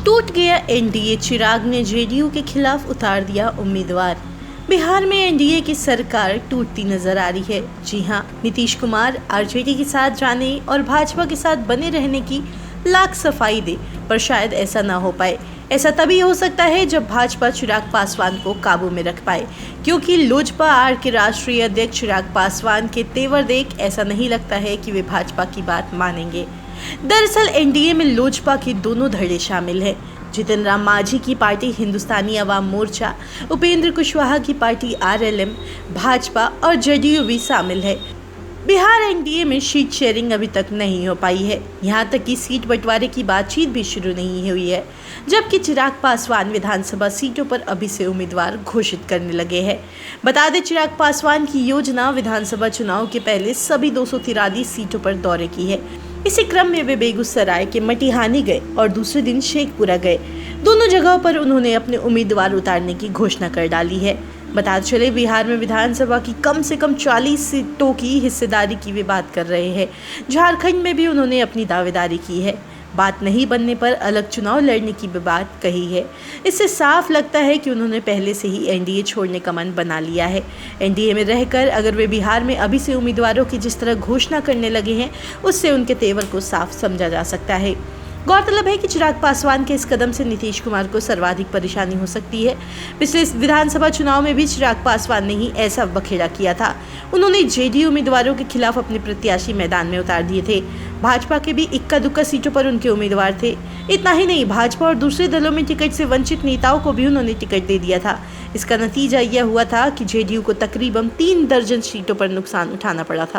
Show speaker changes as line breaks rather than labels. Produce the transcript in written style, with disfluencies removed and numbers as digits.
टूट गया एनडीए, चिराग ने जेडीयू के खिलाफ उतार दिया उम्मीदवार। बिहार में एनडीए की सरकार टूटती नजर आ रही है। जी हां, नीतीश कुमार आरजेडी के साथ जाने और भाजपा के साथ बने रहने की लाख सफाई दे, पर शायद ऐसा ना हो पाए। ऐसा तभी हो सकता है जब भाजपा चिराग पासवान को काबू में रख पाए, क्योंकि लोजपा आर के राष्ट्रीय अध्यक्ष चिराग पासवान के तेवर देख ऐसा नहीं लगता है कि वे भाजपा की बात मानेंगे। दरअसल एनडीए में लोजपा के दोनों धड़े शामिल हैं। जितिन राम मांझी की पार्टी हिंदुस्तानी अवाम मोर्चा, उपेंद्र कुशवाहा की पार्टी आरएलएम, भाजपा और जेडीयू भी शामिल है। बिहार एनडीए में सीट शेयरिंग अभी तक नहीं हो पाई है। यहां तक कि सीट बंटवारे की बातचीत भी शुरू नहीं हुई है, जबकि चिराग पासवान विधानसभा सीटों पर अभी से उम्मीदवार घोषित करने लगे हैं। बता दें, चिराग पासवान की योजना विधानसभा चुनाव के पहले सभी 243 सीटों पर दौरे की है। इसी क्रम में वे बेगूसराय के मटिहानी गए और दूसरे दिन शेखपुरा गए। दोनों जगहों पर उन्होंने अपने उम्मीदवार उतारने की घोषणा कर डाली है। बता चले, बिहार में विधानसभा की कम से कम 40 सीटों की हिस्सेदारी की वे बात कर रहे हैं। झारखंड में भी उन्होंने अपनी दावेदारी की है। बात नहीं बनने पर अलग चुनाव लड़ने की भी बात कही है। इससे साफ लगता है कि उन्होंने पहले से ही एनडीए छोड़ने का मन बना लिया है। एनडीए में रहकर अगर वे बिहार में अभी से उम्मीदवारों की जिस तरह घोषणा करने लगे हैं, उससे उनके तेवर को साफ समझा जा सकता है। गौरतलब है कि चिराग पासवान के इस कदम से नीतीश कुमार को सर्वाधिक परेशानी हो सकती है। पिछले विधानसभा चुनाव में भी चिराग पासवान ने ही ऐसा बखेड़ा किया था। उन्होंने जेडीयू उम्मीदवारों के खिलाफ अपने प्रत्याशी मैदान में उतार दिए थे। भाजपा के भी इक्का दुक्का सीटों पर उनके उम्मीदवार थे। इतना ही नहीं, भाजपा और दूसरे दलों में टिकट से वंचित नेताओं को भी उन्होंने टिकट दे दिया था। इसका नतीजा यह हुआ था कि जेडीयू को तकरीबन 3 दर्जन सीटों पर नुकसान उठाना पड़ा था।